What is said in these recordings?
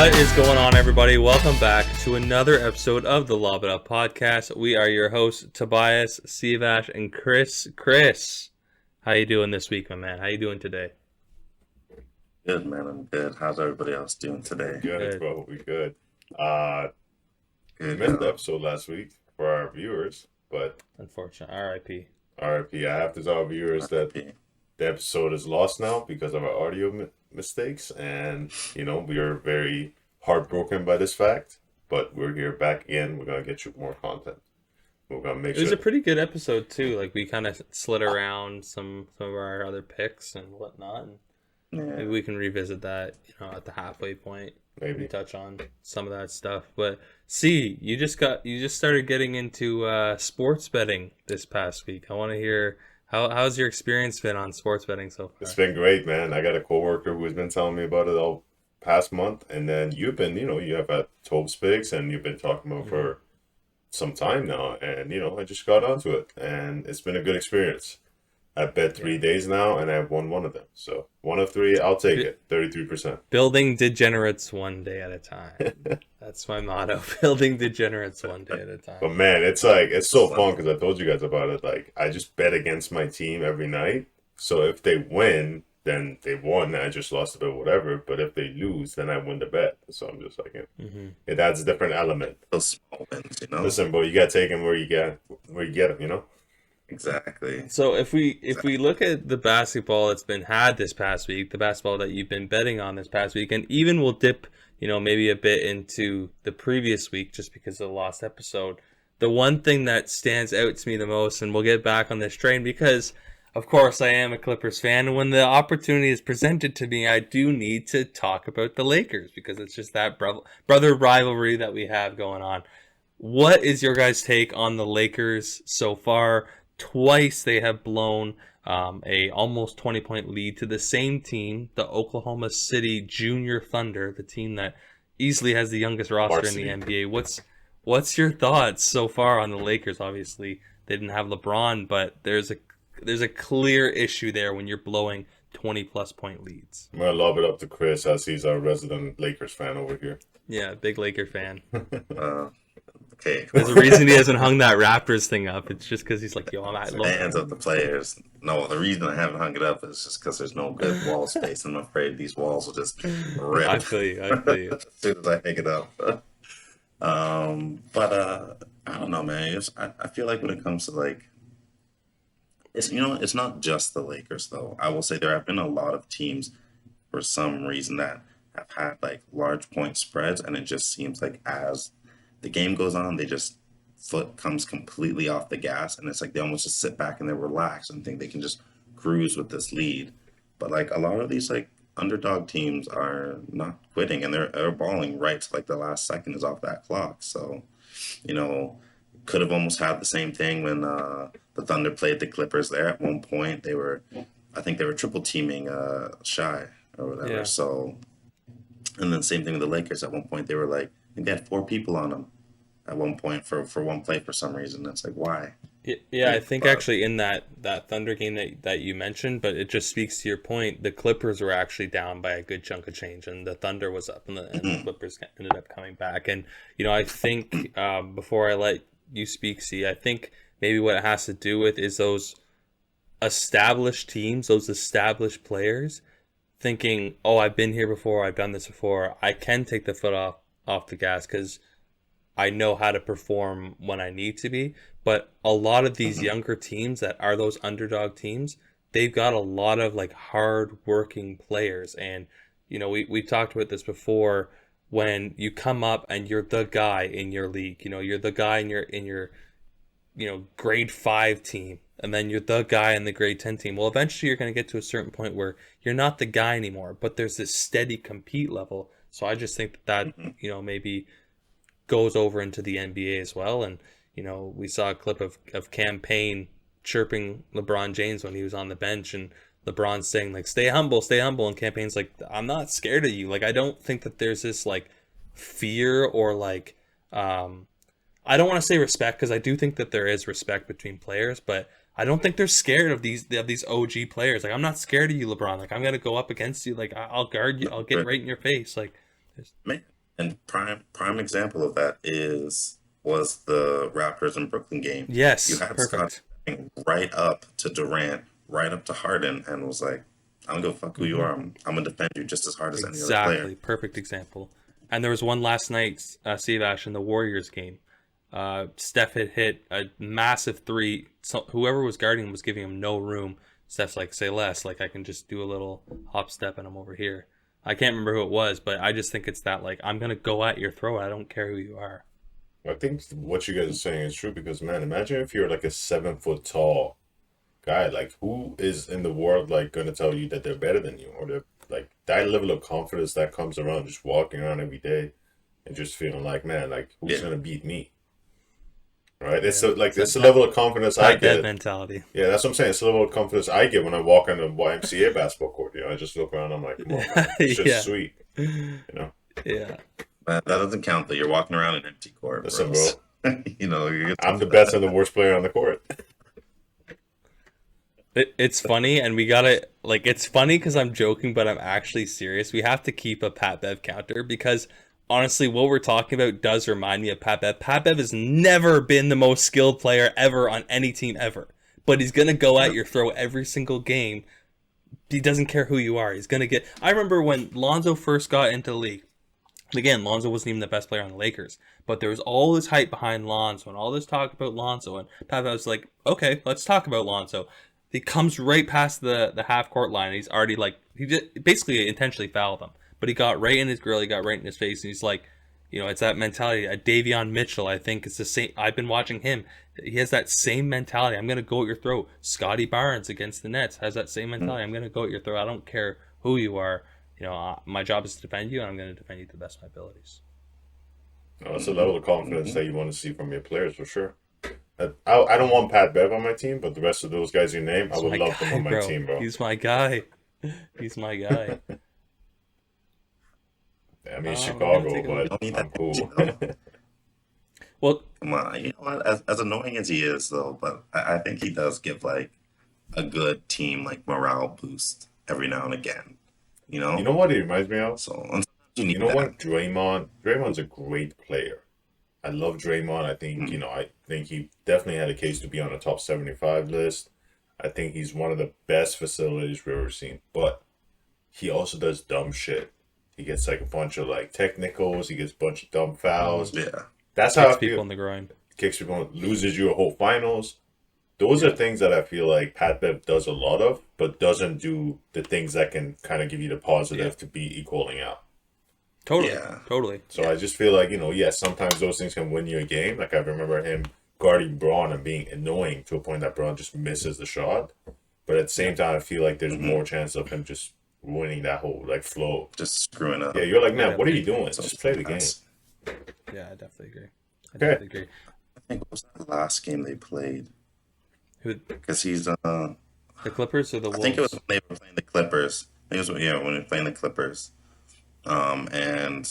What is going on, everybody? Welcome back to another episode of the Lob It Up podcast. We are your hosts, Tobias, Sivash, and Chris. Chris, how you doing this week, my man? How you doing today? Good, man. I'm good. How's everybody else doing today? Good, bro. We good. We Good. missed the episode last week for our viewers, but Unfortunately, R.I.P. RIP. I have to tell our viewers that the episode is lost now because of our audio mistakes, and we are very heartbroken by this fact. But we're here back in. We're gonna get you more content. We're gonna make It was sure. a pretty good episode too. Like we kind of slid around some of our other picks and whatnot. And maybe we can revisit that, at the halfway point. Maybe Touch on some of that stuff. But you just started getting into sports betting this past week. I want to hear how's your experience been on sports betting so far? It's been great, man. I got a coworker who's been telling me about it all past month, and then you've been, you have had 12 picks, and you've been talking about for some time now, and I just got onto it, and it's been a good experience. I bet 3 days now, and I've won one of them. So 1 of 3, I'll take it. 33%. Building degenerates one day at a time. That's my motto. Building degenerates one day at a time. But man, it's so fun because I told you guys about it. Like, I just bet against my team every night. So if they win, then they won. I just lost a bit, whatever. But if they lose, then I win the bet. So I'm just like, it adds a different element. Those small wins, Listen, bro, you gotta take them where you get them. Exactly. So if we look at the basketball that's been had this past week, the basketball that you've been betting on this past week, and even we'll dip, maybe a bit into the previous week just because of the lost episode. The one thing that stands out to me the most, and we'll get back on this train because, of course, I am a Clippers fan, and when the opportunity is presented to me, I do need to talk about the Lakers because it's just that brother rivalry that we have going on. What is your guys' take on the Lakers so far? Twice they have blown a almost 20-point lead to the same team, the Oklahoma City Junior Thunder, the team that easily has the youngest roster in the NBA. What's your thoughts so far on the Lakers? Obviously, they didn't have LeBron, but there's a clear issue there when you're blowing 20-plus point leads. I'm gonna lob it up to Chris as he's our resident Lakers fan over here. Yeah, big Laker fan. Okay. There's a reason he hasn't hung that Raptors thing up. It's just because he's like, yo, I'm at Fans of the players. No, the reason I haven't hung it up is just because there's no good wall space. I'm afraid these walls will just rip. I feel you. As soon as I hang it up. But I don't know, man. I feel like when it comes to it's not just the Lakers though. I will say there have been a lot of teams for some reason that have had large point spreads, and it just seems like as the game goes on, they just foot comes completely off the gas, and it's like they almost just sit back and they relax and think they can just cruise with this lead. But a lot of these underdog teams are not quitting, and they're balling right to the last second is off that clock. So, could have almost had the same thing when the Thunder played the Clippers there at one point. I think they were triple teaming Shy or whatever. Yeah. So, and then same thing with the Lakers at one point. They were they had 4 people on them at one point for one play for some reason. It's why? Yeah, I think actually in that Thunder game that you mentioned, but it just speaks to your point. The Clippers were actually down by a good chunk of change, and the Thunder was up, and the Clippers ended up coming back. And I think before I let you speak, see, I think maybe what it has to do with is those established teams, those established players, thinking, "Oh, I've been here before. I've done this before. I can take the foot off the gas because I know how to perform when I need to be." But a lot of these younger teams that are those underdog teams, they've got a lot of hard working players. And we talked about this before. When you come up and you're the guy in your league, you're the guy in your grade 5 team, and then you're the guy in the grade 10 team. Well, eventually you're going to get to a certain point where you're not the guy anymore, but there's this steady compete level. So I just think that maybe goes over into the NBA as well. And we saw a clip of Cam Payne chirping LeBron James when he was on the bench, and LeBron's saying stay humble, and Cam Payne's like, I'm not scared of you. I don't think that there's this fear or I don't want to say respect, because I do think that there is respect between players, but I don't think they're scared of these OG players. I'm not scared of you, LeBron. I'm gonna go up against you. I'll guard you. I'll get right in your face. Man, And prime example of that was the Raptors and Brooklyn game. You Yes, had Scott perfect. right up to Durant, right up to Harden, and was like, "I don't give a fuck who you Hmm. are. I'm gonna defend you just as hard as any other player." Exactly, perfect example. And there was one last night, Steve Ash, in the Warriors game. Steph had hit a massive three. So whoever was guarding him was giving him no room. Steph's like, say less. Like I can just do a little hop step and I'm over here. I can't remember who it was, but I just think it's that like I'm gonna go at your throat. I don't care who you are. I think what you guys are saying is true because, man, imagine if you're like a 7 foot tall guy. Like, who is in the world like going to tell you that they're better than you, or they're like that level of confidence that comes around just walking around every day and just feeling like, man, like who's Yeah, going to beat me, right? It's Yeah, so like it's that it's the level of confidence I Pat Bev get. mentality. Yeah, that's what I'm saying. It's the level of confidence I get when I walk on the YMCA basketball court. I just look around. I'm like, come on, man, it's just Yeah, sweet. You know, yeah. that doesn't count. Though you're walking around an empty court, listen, bro. bro, So, you get I'm tough the for best that. and the worst player on the court. It's funny, and we gotta like. It's funny because I'm joking, but I'm actually serious. We have to keep a Pat Bev counter because honestly, what we're talking about does remind me of Pat Bev. Pat Bev has never been the most skilled player ever on any team ever, but he's gonna go at Yeah. your throat every single game. He doesn't care who you are. He's gonna get. I remember when Lonzo first got into the league. And again, Lonzo wasn't even the best player on the Lakers, but there was all this hype behind Lonzo and all this talk about Lonzo. And Pat was like, "Okay, let's talk about Lonzo." He comes right past the half court line. And he's already like he just basically intentionally fouled him, but he got right in his grill. He got right in his face, and he's like, it's that mentality. Davion Mitchell, I think, is the same. I've been watching him. He has that same mentality. I'm gonna go at your throat. Scotty Barnes against the Nets has that same Mhm. mentality. I'm gonna go at your throat. I don't care who you are. My job is to defend you, and I'm going to defend you to the best of my abilities. It's a Mhm. level of confidence Mhm. that you want to see from your players for sure. I don't want Pat Bev on my team, but the rest of those guys you name, I He's would my love them guy, on my bro. team, bro. He's my guy. He's my guy. I mean, I'm going to Chicago, take a look You but at. don't need that I'm energy cool. though. Well, Come on, you know what? As annoying as he is, though, but I think he does give like a good team like morale boost every now and again. You You know, know what he reminds me of? so and sometimes you You need know that. what? Draymond's a great player. I love Draymond. Mm. I think he definitely had a case to be on the top 75 list. I think he's one of the best facilities we've ever seen. But he also does dumb shit. He gets like a bunch of like technicals. He gets a bunch of dumb mm-hmm. fouls. Yeah, That's how Kicks I feel. people in the groin. Kicks people, loses you a whole finals. Those are yeah, things that I feel like Pat Bev does a lot of, but doesn't do the things that can kind of give you the Yeah, positive to be equaling out. totally, yeah, totally. So I just feel like, yes, sometimes those things can win you a game. Like I remember him guarding Braun and being annoying to a point that Braun just misses the shot. But at the Yeah, same time, I feel like there's hmm more chance of him just ruining that whole like flow. just screwing Yeah, up. you're like, I man, what are definitely you agree. doing? So Just play the game. that's Yeah, I definitely agree. I Okay. definitely agree. I think what was that last game they played Who, because he's the Clippers or the I think it was Wolves? when they were playing the Clippers. I think it was when they were playing the Clippers. And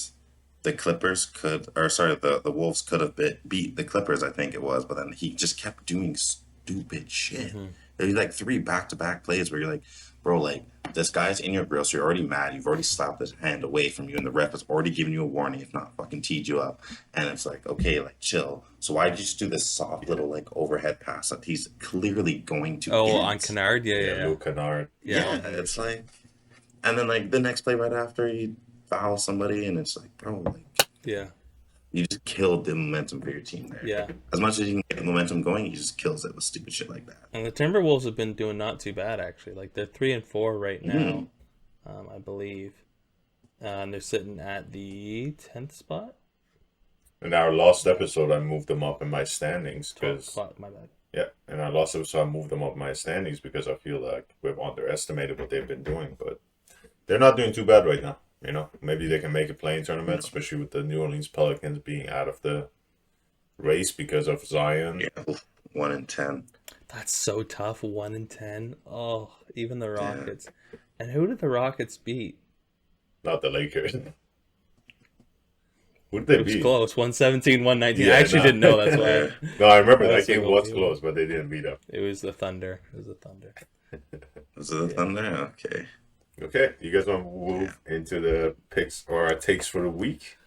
the Clippers could, or sorry, the Wolves could have beat the Clippers, I think it was, but then he just kept doing stupid shit. Mm-hmm. There's like three back-to-back plays where you're like, bro, like this guy's in your grill, so you're already mad. You've already slapped his hand away from you, and the ref has already given you a warning, if not fucking teed you up. And it's like, okay, like chill. So why did you just do this soft little like overhead pass that he's clearly going to Oh, on get? Kennard? Yeah, Yeah, yeah, yeah. Luke Kennard. Yeah, Yeah, it's like, and then like the next play right after he fouls somebody, and it's like, bro, like yeah, you just killed the momentum for your team there. yeah. As much as you can get the momentum going, he just kills it with stupid shit like that. And the Timberwolves have been doing not too bad actually. Like they're 3-4 right Mm-hmm. now, I believe. And they're sitting at the 10th spot. In our last episode, I moved them up in my standings 12th because, spot, my bad. yeah, in our last episode, I moved them up in my standings because I feel like we've underestimated what they've been doing. But they're not doing too bad right now. Maybe they can make a playing tournament, No. especially with the New Orleans Pelicans being out of the race because of Zion. Yeah, 1-10. That's so tough. 1-10. Oh, even the Yeah, Rockets. And who did the Rockets beat? Not the Lakers. Who did It they was beat? close. 117, 119. I Yeah, actually no. didn't know. That's yeah. why No, I remember I that was like, game what was game? close, but they didn't beat them. It was the Thunder. It was the Thunder. Was it the Yeah. Thunder? Okay. Okay, you guys want to Yeah. move into the picks or our takes for the week?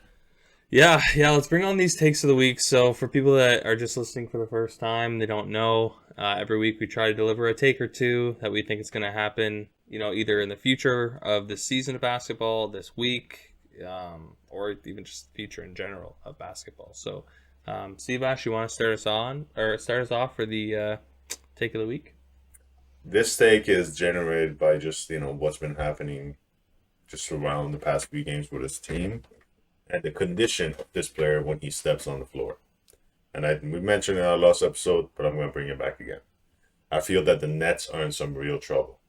Yeah. Let's bring on these takes of the week. So, for people that are just listening for the first time, they don't know. Every week we try to deliver a take or two that we think is going to happen. Either in the future of this season of basketball, this week, or even just the future in general of basketball. So, Steve Ash, you want to start us off for the take of the week? This take is generated by just what's been happening just around the past few games with his team and the condition of this player when he steps on the floor. And we mentioned in our last episode, but I'm going to bring it back again. I feel that the Nets are in some real trouble.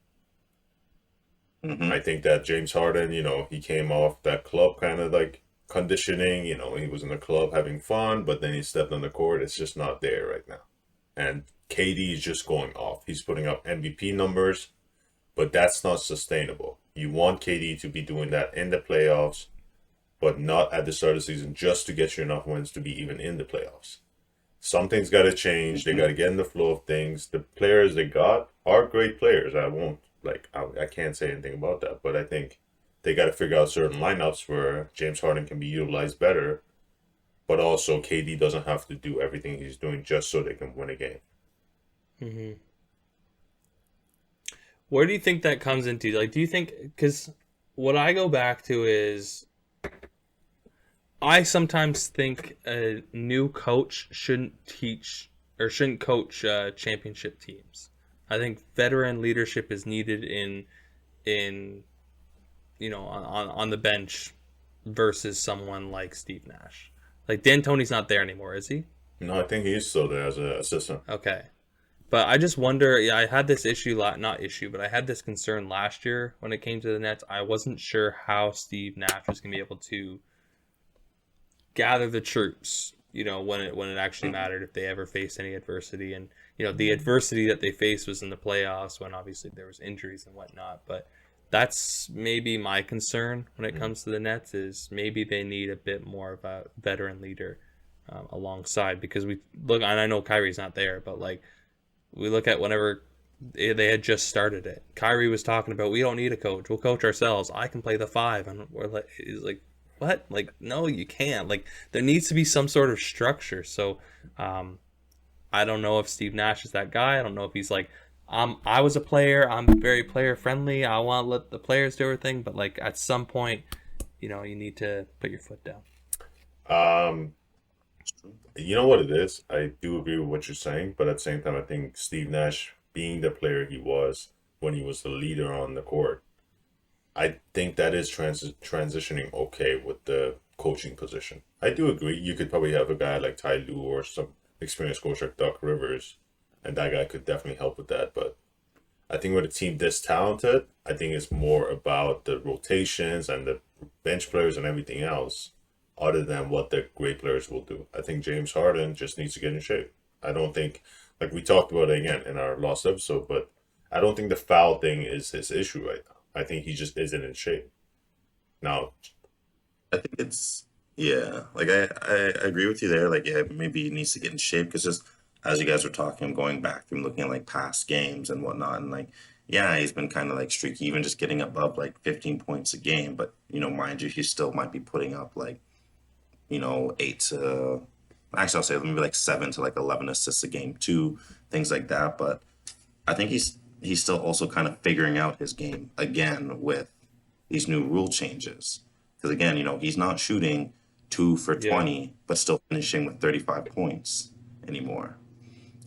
I Hmm. think that James Harden, he came off that club kind of like conditioning. He was in the club having fun, but then he stepped on the court. It's just not there right now. And KD is just going off. He's putting up MVP numbers, but that's not sustainable. You want KD to be doing that in the playoffs, but not at the start of the season just to get you enough wins to be even in the playoffs. Something's got to change. They got to get in the flow of things. The players they got are great players. I won't I can't say anything about that, but I think they got to figure out certain lineups where James Harden can be utilized better, but also KD doesn't have to do everything he's doing just so they can win a game. Mm-hmm. Where do you think that comes into? Like, do you think, because what I go back to is I sometimes think a new coach shouldn't teach or shouldn't coach championship teams. I think veteran leadership is needed in on the bench versus someone like Steve Nash. Like D'Antoni's not there anymore, is he? No, I think he's still there as an assistant. Okay. But I just wonder. Yeah, I had this issue, not issue, but I had this concern last year when it came to the Nets. I wasn't sure how Steve Nash was going to be able to gather the troops. When it actually mattered, if they ever faced any adversity, and the adversity that they faced was in the playoffs when obviously there was injuries and whatnot. But that's maybe my concern when it comes to the Nets is maybe they need a bit more of a veteran leader alongside because we look, and I know Kyrie's not there, but like we look at whenever they had just started it. Kyrie was talking about we don't need a coach. We'll coach ourselves. I can play the five, and we're like, he's like, what? Like, no, you can't. Like, there needs to be some sort of structure. So, I don't know if Steve Nash is that guy. I don't know if he's like, I was a player. I'm very player friendly. I want to let the players do everything. But like at some point, you need to put your foot down. Um, you know what it is? I do agree with what you're saying, but at the same time, I think Steve Nash, being the player he was when he was the leader on the court, I think that is transitioning okay with the coaching position. I do agree. You could probably have a guy like Ty Lue or some experienced coach like Doc Rivers, and that guy could definitely help with that. But I think with a team this talented, I think it's more about the rotations and the bench players and everything else, other than what the great players will do. I think James Harden just needs to get in shape. I don't think, like we talked about it again in our last episode, but I don't think the foul thing is his issue right now. I think he just isn't in shape. Now, I think it's yeah. Like I agree with you there. Like yeah, maybe he needs to get in shape because just as you guys were talking, I'm going back through and looking at like past games and whatnot, and like yeah, he's been kind of like streaky, even just getting above like 15 points a game. But mind you, he still might be putting up like 8 to actually I'll say maybe like 7 to like 11 assists a game too, things like that. But I think he's still also kind of figuring out his game again with these new rule changes. Because again, he's not shooting 2 for Yeah. 20, but still finishing with 35 points anymore.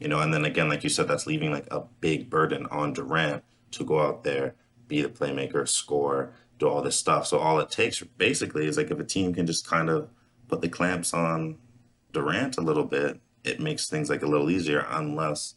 And then again, like you said, that's leaving like a big burden on Durant to go out there, be the playmaker, score, do all this stuff. So all it takes basically is like if a team can just kind of put the clamps on Durant a little bit, it makes things like a little easier unless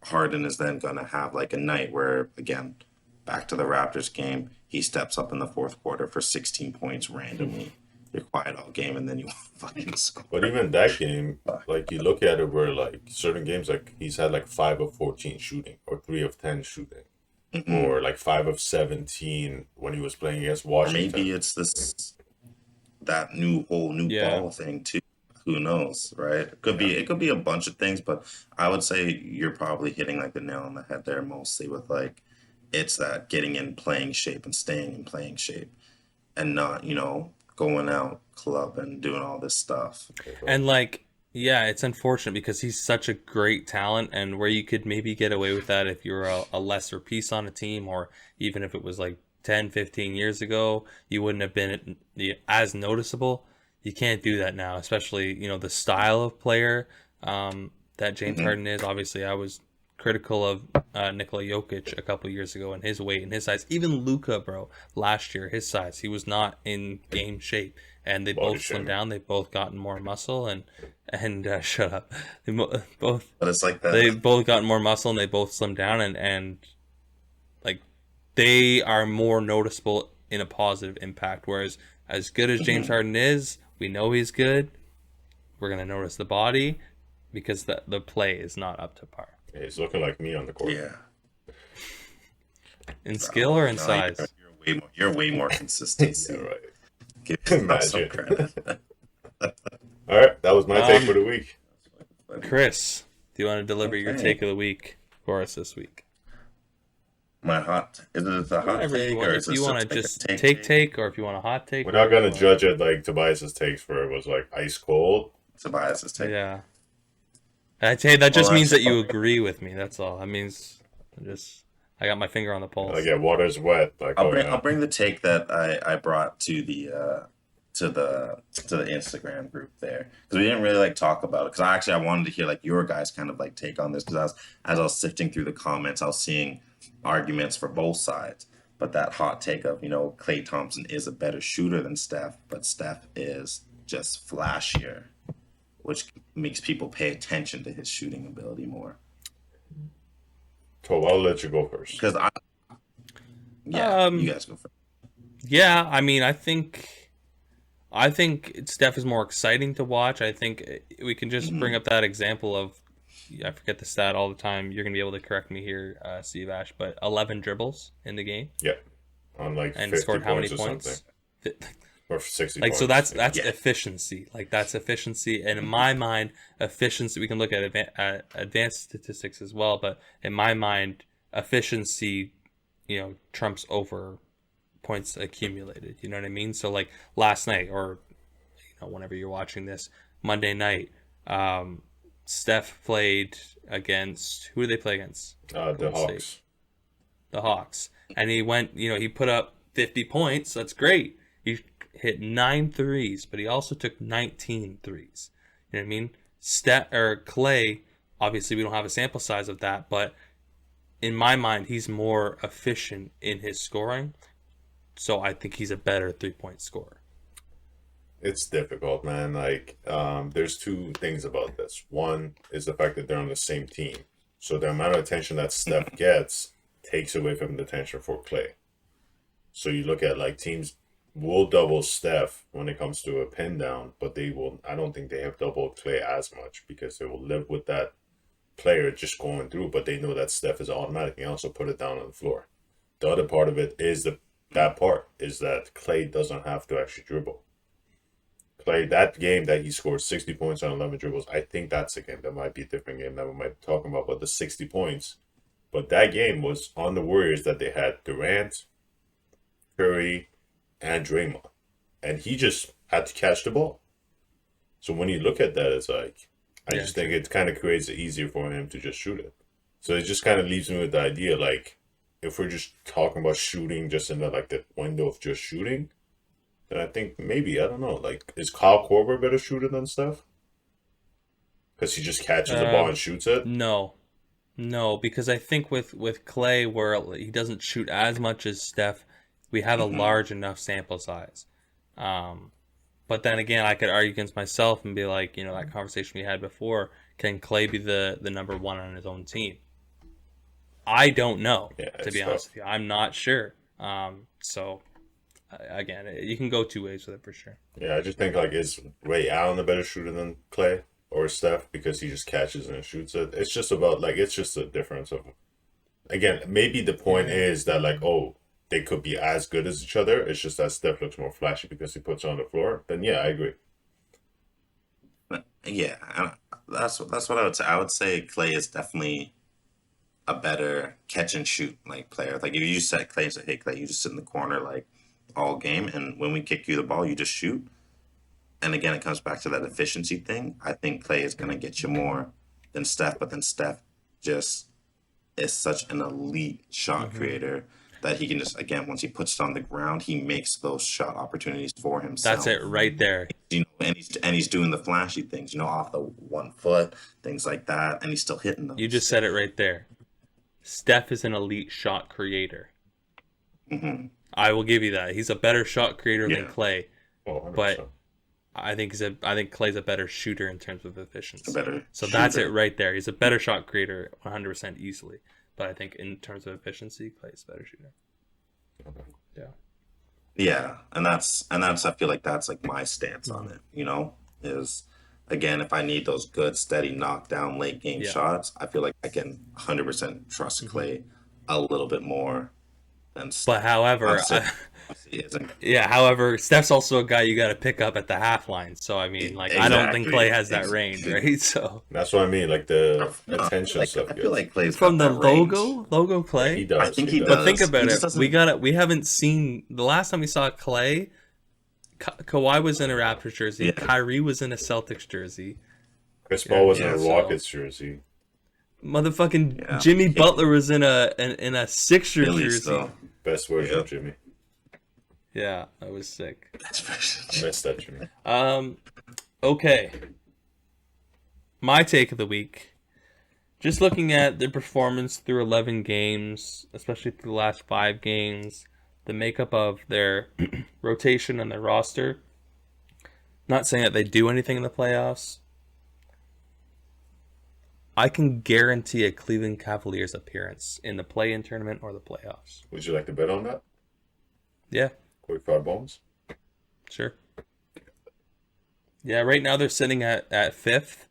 Harden is then going to have like a night where, again, back to the Raptors game, he steps up in the fourth quarter for 16 points randomly. You're quiet all game, and then you fucking but score. even that game, like you look at it where like certain games, like he's had like 5 of 14 shooting or 3 of 10 shooting Mm-mm. or like 5 of 17 when he was playing against Or maybe Washington. it's this that whole new Yeah. ball thing too. Who knows, right? Yeah. It could be a bunch of things, but I would say you're probably hitting like the nail on the head there mostly with like it's that getting in playing shape and staying in playing shape and not, going out club and doing all this stuff. And like, yeah, it's unfortunate because he's such a great talent, and where you could maybe get away with that if you're a lesser piece on a team, or even if it was like 10, 15 years ago, you wouldn't have been as noticeable. You can't do that now, especially, the style of player that James Hmm. Harden is. Obviously, I was critical of Nikola Jokic a couple years ago and his weight and his size. Even Luka, bro, last year, his size, he was not in game shape, and they Body both slimmed shaming. down. They both gotten more muscle, and shut up. Both But it's like they the both gotten more muscle, and they both slimmed down, and like they are more noticeable in a positive impact. Whereas as good as James mhm. Harden is, we know he's good. We're gonna notice the body because the play is not up to par Yeah, he's looking like me on the court. Yeah. in skill Bro, or in no, size. you're way more Yeah, consistency. right. Give yourself some Imagine. credit. All right, that was my take for Um, the week. Funny. Chris, do you want to deliver your Okay. take of the week for us this week? Is it a hot Whatever you take want. or If is you this want to just like a just take? take, or if you want a hot take, We're not whatever you gonna want. judge it like Tobias's takes, where it was like ice cold. Tobias's take. Yeah, I'd say that Well, just means actually, that you agree with me. That's all. That means I got my finger on the Like, pulse. yeah, water's wet. Like, oh I'll yeah, bring the take that I brought to the Instagram group there because we didn't really like talk about it because I wanted to hear like your guys kind of like take on this because as I was sifting through the comments I was seeing arguments for both sides, but that hot take of Klay Thompson is a better shooter than Steph, but Steph is just flashier, which makes people pay attention to his shooting ability more. so I'll let you go first. Because yeah, you Um, guys go first. yeah, I mean, I think Steph is more exciting to watch. I think we can just bring Hmm. up that example of, I forget the stat all the time. You're gonna be able to correct me here, Steve Ash, but 11 dribbles in the game Yeah, on like and 50 scored how many points or something, points? or 60 Like, so points. that's Yeah. that's Yeah. efficiency. Like, that's efficiency, and in Hmm. my mind, efficiency. We can look at advanced statistics as well, but in my mind, efficiency, trumps over points accumulated. You know what I mean? So like last night, or whenever you're watching this, Monday night, um, Steph played against, who did they play against? The Golden State, Hawks. the Hawks, and he went. He put up 50 points. That's great. He hit 9 threes, but he also took 19 threes. You know what I mean? Steph or Clay. Obviously, we don't have a sample size of that, but in my mind, he's more efficient in his scoring. So I think he's a better 3-point scorer. It's difficult, man. Like, there's two things about this. One is the fact that they're on the same team, so the amount of attention that Steph gets takes away from the attention for Clay. So you look at like teams will double Steph when it comes to a pin down, but they will. I don't think they have doubled Clay as much because they will live with that player just going through, but they know that Steph is automatic and also put it down on the floor. The other part of it is that part is that Clay doesn't have to actually dribble. Clay, that game that he scored 60 points on 11 dribbles, I think that's a game that might be a different game that we might be talking about, but the 60 points. But that game was on the Warriors that they had Durant, Curry, and Draymond. And he just had to catch the ball. So when you look at that, it's like, I Yeah, just think true. it kind of creates it easier for him to just shoot it. So it just kind of leaves me with the idea, like, if we're just talking about shooting just in the window of just shooting, then I think maybe, I don't know, like, is Kyle Korver a better shooter than Steph? Because he just catches the ball Um, and shoots it? no, no, because I think with Clay, where he doesn't shoot as much as Steph, we have a Hmm. large enough sample size. Um, but then again, I could argue against myself and be like, that conversation we had before, can Clay be the number one on his own team? I don't know, Yeah, to it's be honest tough. with you. I'm not sure. So again, you can go two ways with it for sure. Yeah, I just think, like, is Ray Allen a better shooter than Clay or Steph because he just catches and shoots it? It's just about, like, it's just a difference of, again, maybe the point Yeah. is that, like, oh, they could be as good as each other. It's just that Steph looks more flashy because he puts it on the floor. Then, yeah, I agree. Yeah, that's what I would say. I would say Clay is definitely a better catch and shoot like player. Like if you just say, "Hey Clay, you just sit in the corner like all game, and when we kick you the ball, you just shoot." and again, it comes back to that efficiency thing. I think Clay is going to get you more than Steph, but then Steph just is such an elite shot Hmm. creator that he can just, again, once he puts it on the ground, he makes those shot opportunities for That's himself. it right there. And he's doing the flashy things, off the 1 foot, things like that, and he's still hitting You those. just said it right there. Steph is an elite shot creator. Hmm. I will give you that. He's a better shot creator than Yeah, Clay, Well, 100%. but I think Clay's a better shooter in terms of a efficiency. better So that's it shooter. right there. He's a better shot creator 100% easily. But I think in terms of efficiency, Clay's a better shooter. Yeah. Yeah, and that's I feel like that's like my stance on Hmm. it, is again, if I need those good steady knockdown late game Yeah. shots, I feel like I can 100% trust Hmm. Clay a little bit more than But Steph. however, Obviously, obviously he isn't yeah, however, Steph's also a guy you got to pick up at the half line. So I mean, like, I don't think Clay exactly. has that range, right? So That's what I mean, like the No, attention I stuff feel gets. like Clay's from got the that range. logo Yeah, he Clay. I does. think He he But does. think does. He about just it. We doesn't. got it. We haven't seen the last time we saw Clay. Kawhi was in a Raptors jersey. Yeah, Kyrie was in a Celtics jersey. Chris You know what Paul I was in mean? a yeah, So Rockets jersey. motherfucking yeah. Jimmy Butler was in a Sixers Philly jersey. still. Best version Yeah, of Jimmy. Yeah, that was sick. that's for I sure. miss that Jimmy. Um, okay. My take of the week. Just looking at their performance through 11 games, especially through the last 5 games, the makeup of their rotation and their roster. Not saying that they do anything in the playoffs. I can guarantee a Cleveland Cavaliers appearance in the play-in tournament or the playoffs. Would you like to bet on that? Yeah, Quick five bones. sure. Yeah, right now they're sitting at fifth.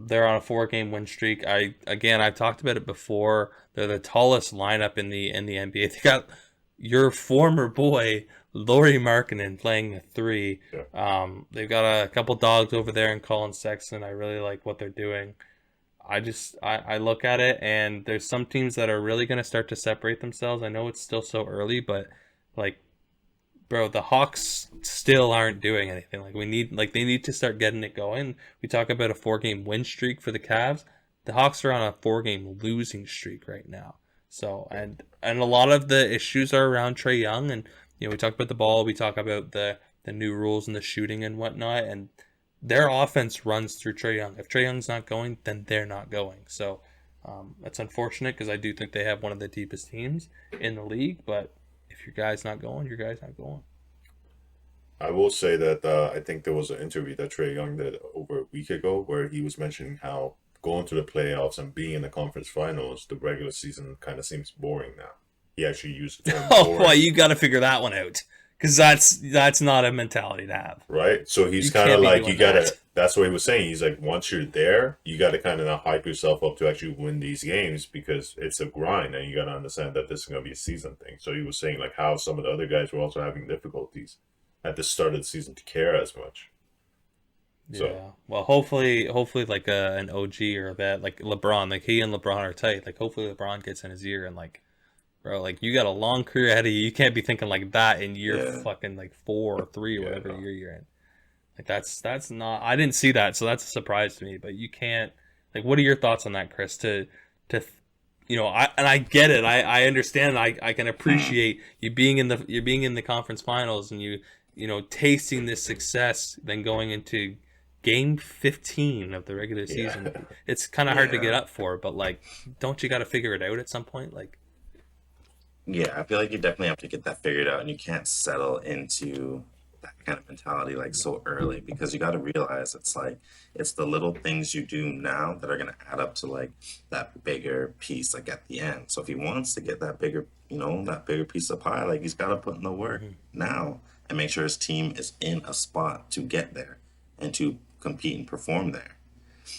They're on a 4 game win streak. I've talked about it before. They're the tallest lineup in the NBA. They got your former boy Lauri Markkanen playing the three. Yeah. They've got a couple dogs over there in Colin Sexton. I really like what they're doing. I look at it, and there's some teams that are really going to start to separate themselves. I know it's still so early, but like, bro, the Hawks still aren't doing anything. They need to start getting it going. We talk about a 4 game win streak for the Cavs. The Hawks are on a 4 game losing streak right now. So and a lot of the issues are around Trae Young, and we talk about the ball, we talk about the new rules and the shooting and whatnot, and their offense runs through Trae Young. If Trae Young's not going, then they're not going. So that's unfortunate because I do think they have one of the deepest teams in the league, but if your guy's not going, your guy's not going. I will say that I think there was an interview that Trey Young did over a week ago where he was mentioning how going to the playoffs and being in the conference finals, the regular season kind of seems boring now. He actually used the term Oh boring. boy, you got to figure that one out because that's not a mentality to have. Right? So he's You kind can't of be like, doing you gotta, that. that's what he was saying. He's like, once you're there, you gotta kind of now hype yourself up to actually win these games because it's a grind and you gotta understand that this is gonna be a season thing. So he was saying like how some of the other guys were also having difficulties at the start of the season to care as much. So, Yeah. Well, hopefully, like an OG or that like LeBron, like he and LeBron are tight. Like hopefully LeBron gets in his ear and like, bro, like you got a long career ahead of you. You can't be thinking like that in year Yeah, fucking like 4 or 3 or yeah, whatever no. year you're in. Like that's not. I didn't see that, so that's a surprise to me. But you can't. Like, what are your thoughts on that, Chris? I get it. I understand. I can mm, appreciate you being in the conference finals and tasting this success, then going into game 15 of the regular Yeah. season. It's kind of hard to get yeah, up for, but like, don't you got to figure it out at some point? Like, yeah. I feel like you definitely have to get that figured out, and you can't settle into that kind of mentality like so early because you got to realize it's the little things you do now that are gonna add up to like that bigger piece like at the end. So if he wants to get that bigger piece of pie, like he's got to put in the work mhm. now and make sure his team is in a spot to get there and to compete and perform there.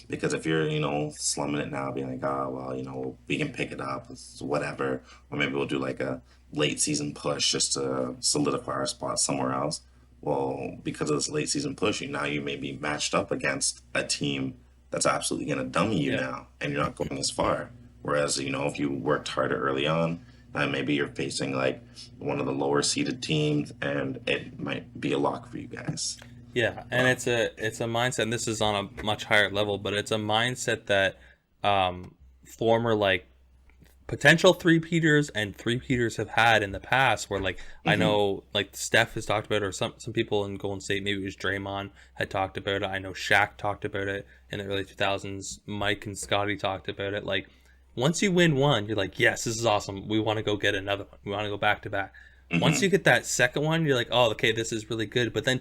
Because if you're, slumming it now, being like, oh, well, we can pick it up, it's whatever, or maybe we'll do like a late season push just to solidify our spot somewhere else. Well, because of this late season push, now you may be matched up against a team that's absolutely going to dummy you Yeah, now, and you're not going as far. Whereas, if you worked harder early on, maybe you're facing like one of the lower seeded teams, and it might be a lock for you guys. Yeah, and it's a mindset, and this is on a much higher level, but it's a mindset that former like potential three-peaters and three-peaters have had in the past, where like I Hmm. know like Steph has talked about it, or some people in Golden State, maybe it was Draymond, had talked about it. I know Shaq talked about it in the early 2000s. Mike and Scotty talked about it. Like once you win one, you're like, yes, this is awesome. We want to go get another one. We want to go back to back. Once Hmm. you get that second one, you're like, oh, okay, this is really good. But then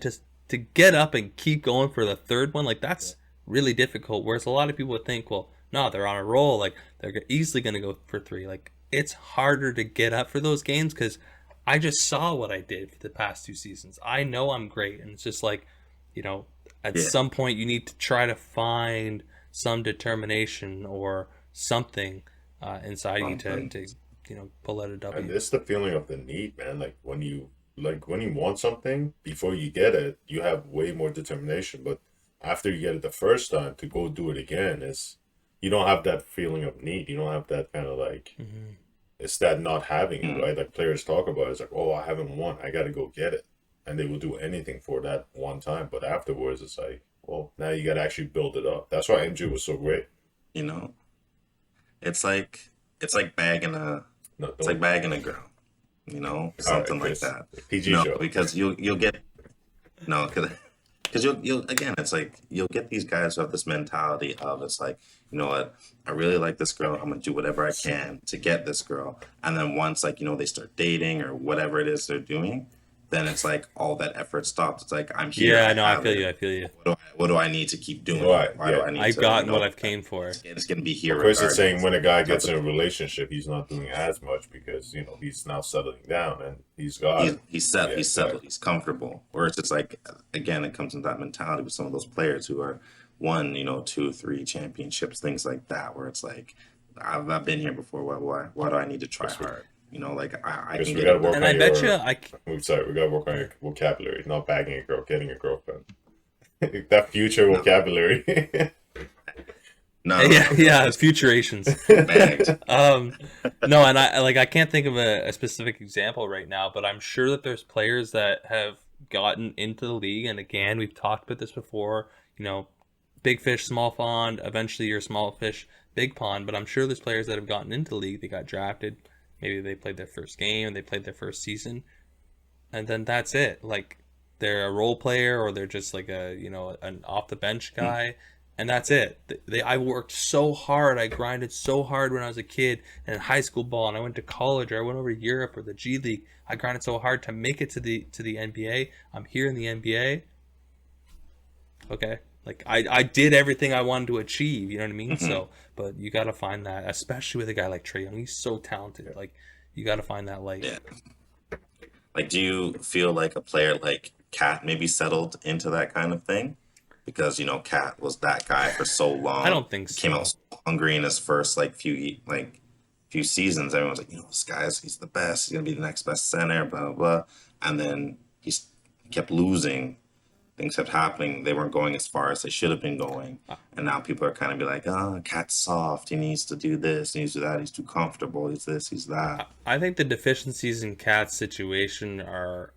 to get up and keep going for the third one, like that's really difficult. Whereas a lot of people would think, well, no, they're on a roll. Like they're easily going to go for three. Like it's harder to get up for those games because I just saw what I did for the past 2 seasons. I know I'm great, and it's just like, you know, at Yeah, some point you need to try to find some determination or something inside you to something. pull out a And W. it's the feeling of the need, man. Like when you want something, before you get it, you have way more determination. But after you get it the first time, to go do it again is you don't have that feeling of need. You don't have that kind of like Hmm. it's that not having it, Mm. right? Like players talk about it's like, oh, I haven't won. I gotta go get it. And they will do anything for that one time. But afterwards it's like, well, now you gotta actually build it up. That's why MJ was so great. You know, it's like it's like bagging a No, it's like don't. bagging a girl. All right, Something like Chris. that. PG show. Because you'll get no, because you'll again, it's like you'll get these guys who have this mentality of it's like, you know what, I really like this girl. I'm gonna do whatever I can to get this girl. And then once like they start dating or whatever it is they're doing, then it's like all that effort stops. It's like I'm here, Yeah, I no, I have feel it. you. I feel you. What do I need to keep doing? Right, Why do yeah. I need I've to, gotten what I've came for. it's gonna be But here Chris is saying regardless. when a guy Type gets of in a thing. relationship, he's not doing as much because he's now settling down and he's got yeah, He's settled, exactly. he's comfortable. Where it's just like again, it comes into that mentality with some of those players who are won, two, three championships, things like that, where it's like I've been here before. Why do I need to try Chris, we, hard? Like I Chris, can we get gotta it work And done. I on bet you, your. I'm sorry, we gotta work on yeah, your vocabulary. Not bagging a girl, getting a girlfriend. That future No, vocabulary. yeah, no, yeah, just futurations. bagged. um, no, and I can't think of a specific example right now, but I'm sure that there's players that have gotten into the league, and again, we've talked about this before. You know, big fish, small pond. Eventually, you're small fish, big pond. But I'm sure there's players that have gotten into the league. They got drafted. Maybe they played their first game. They played their first season, and then that's it. Like they're a role player, or they're just like an off the bench Mm. guy, and that's it. I worked so hard. I grinded so hard when I was a kid and in high school ball, and I went to college, or I went over to Europe or the G League. I grinded so hard to make it to the NBA. I'm here in the NBA. Okay. Like I did everything I wanted to achieve, you know what I mean? Hmm. So, but you got to find that, especially with a guy like Trey Young. He's so talented. Like you got to find that light. Yeah. Like, do you feel like a player like Cat maybe settled into that kind of thing? Because Cat was that guy for so I long. don't think He came out so. so hungry in his first few seasons. Everyone's like, this guy's he's the best. He's gonna be the next best center. Blah blah blah. And then he kept losing. Things kept happening. They weren't going as far as they should have been going. And now people are kind of be like, oh, Cat's soft. He needs to do this. He needs to do that. He's too comfortable. He's this. He's that. I think the deficiencies in Cat's situation are